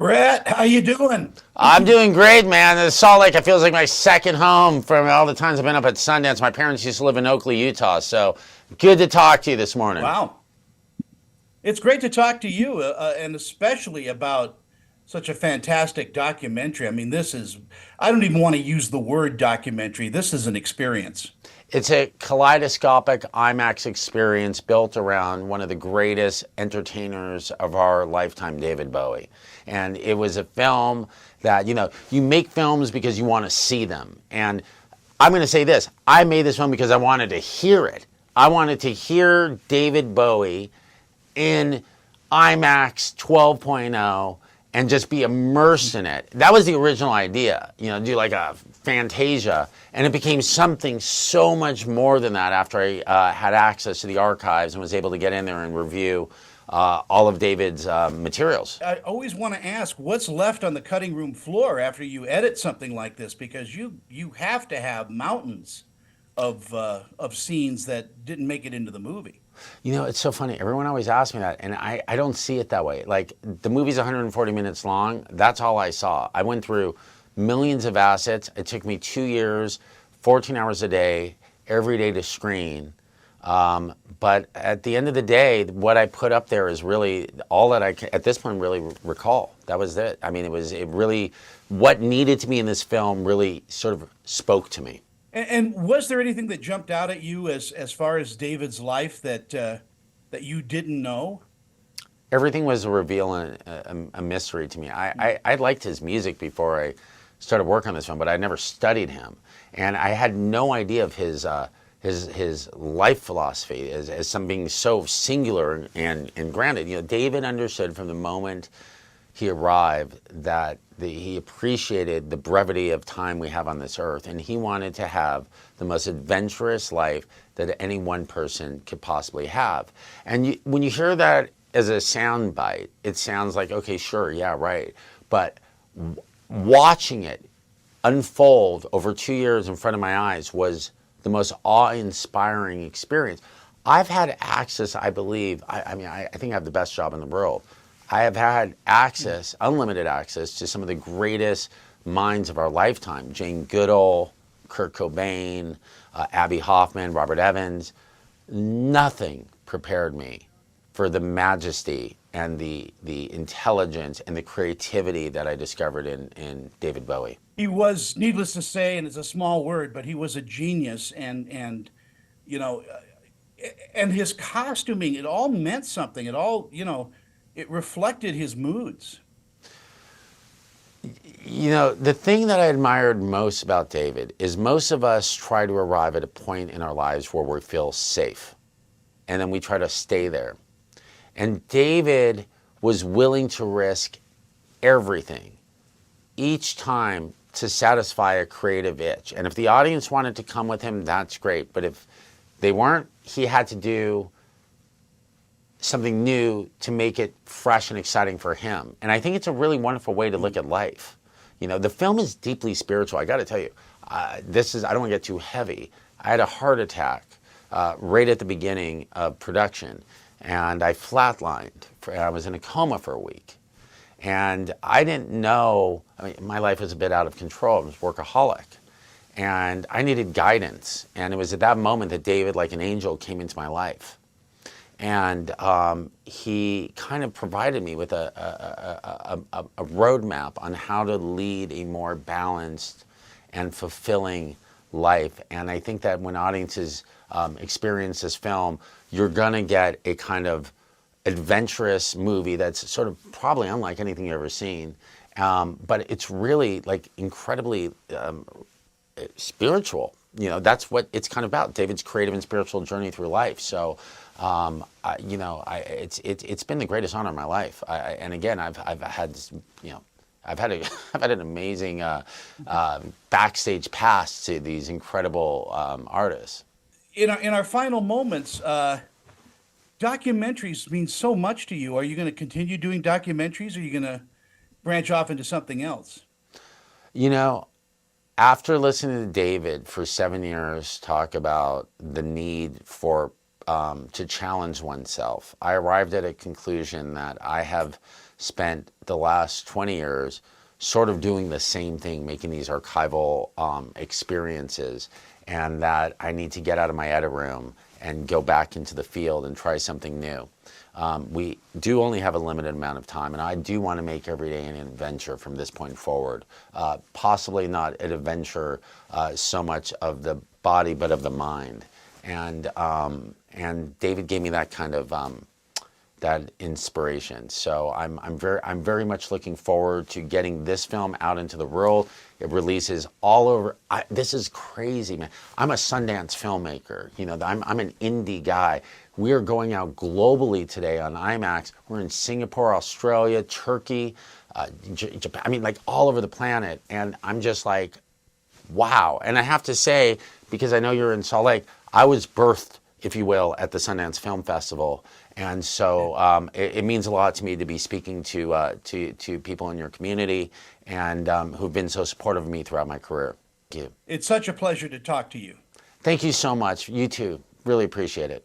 Brett, how you doing? I'm doing great, man. The Salt Lake, it feels like my second home from all the times I've been up at Sundance. My parents used to live in Oakley, Utah, so good to talk to you this morning. Wow. It's great to talk to you, and especially about such a fantastic documentary. I mean, I don't even want to use the word documentary. This is an experience. It's a kaleidoscopic IMAX experience built around one of the greatest entertainers of our lifetime, David Bowie. And it was a film that, you make films because you want to see them. And I'm going to say this, I made this film because I wanted to hear it. I wanted to hear David Bowie in IMAX 12.0 and just be immersed in it. That was the original idea, do like a Fantasia. And it became something so much more than that after I had access to the archives and was able to get in there and review all of David's materials. I always want to ask what's left on the cutting room floor after you edit something like this, because you have to have mountains of scenes that didn't make it into the movie. It's so funny. Everyone always asks me that, and I don't see it that way. Like, the movie's 140 minutes long. That's all I saw. I went through millions of assets. It took me 2 years, 14 hours a day, every day to screen. But at the end of the day, what I put up there is really all that I can, at this point, really recall. That was it. I mean, it really, what needed to be in this film really sort of spoke to me. And was there anything that jumped out at you as far as David's life that you didn't know? Everything was a reveal and a mystery to me. I liked his music before I started working on this film, but I never studied him, and I had no idea of his life philosophy as something being so singular and granted. David understood from the moment he arrived that he appreciated the brevity of time we have on this earth, and he wanted to have the most adventurous life that any one person could possibly have. And when you hear that as a sound bite, it sounds like, okay, sure, yeah, right. But watching it unfold over 2 years in front of my eyes was the most awe-inspiring experience. I've had access, I believe, I think I have the best job in the world. I have had access, unlimited access, to some of the greatest minds of our lifetime. Jane Goodall, Kurt Cobain, Abby Hoffman, Robert Evans. Nothing prepared me for the majesty and the intelligence and the creativity that I discovered in David Bowie. He was, needless to say, and it's a small word, but he was a genius, you know, and his costuming, it all meant something. It all, it reflected his moods. The thing that I admired most about David is most of us try to arrive at a point in our lives where we feel safe, and then we try to stay there. And David was willing to risk everything each time to satisfy a creative itch. And if the audience wanted to come with him, that's great. But if they weren't, he had to do something new to make it fresh and exciting for him. And I think it's a really wonderful way to look at life. The film is deeply spiritual. I got to tell you, I don't want to get too heavy. I had a heart attack right at the beginning of production, and I flatlined. I was in a coma for a week. And I didn't know, my life was a bit out of control. I was workaholic. And I needed guidance. And it was at that moment that David, like an angel, came into my life. And he kind of provided me with a roadmap on how to lead a more balanced and fulfilling life. And I think that when audiences experience this film, you're going to get a kind of adventurous movie that's sort of probably unlike anything you've ever seen. But it's really like incredibly spiritual. That's what it's kind of about, David's creative and spiritual journey through life. So, it's been the greatest honor of my life. And again, I've had I've had an amazing backstage pass to these incredible artists. In our final moments, documentaries mean so much to you. Are you going to continue doing documentaries? Or are you going to branch off into something else? After listening to David for 7 years talk about the need for to challenge oneself. I arrived at a conclusion that I have spent the last 20 years sort of doing the same thing, making these archival experiences, and that I need to get out of my edit room and go back into the field and try something new. We do only have a limited amount of time, and I do want to make every day an adventure from this point forward. Possibly not an adventure so much of the body, but of the mind. And David gave me that kind of that inspiration. So I'm very much looking forward to getting this film out into the world. It releases all over. This is crazy, man. I'm a Sundance filmmaker. You know, I'm an indie guy. We are going out globally today on IMAX. We're in Singapore, Australia, Turkey, Japan. I mean, like all over the planet. And I'm just like, wow. And I have to say, because I know you're in Salt Lake, I was birthed, if you will, at the Sundance Film Festival. And so it means a lot to me to be speaking to people in your community and who've been so supportive of me throughout my career. Thank you. It's such a pleasure to talk to you. Thank you so much. You too. Really appreciate it.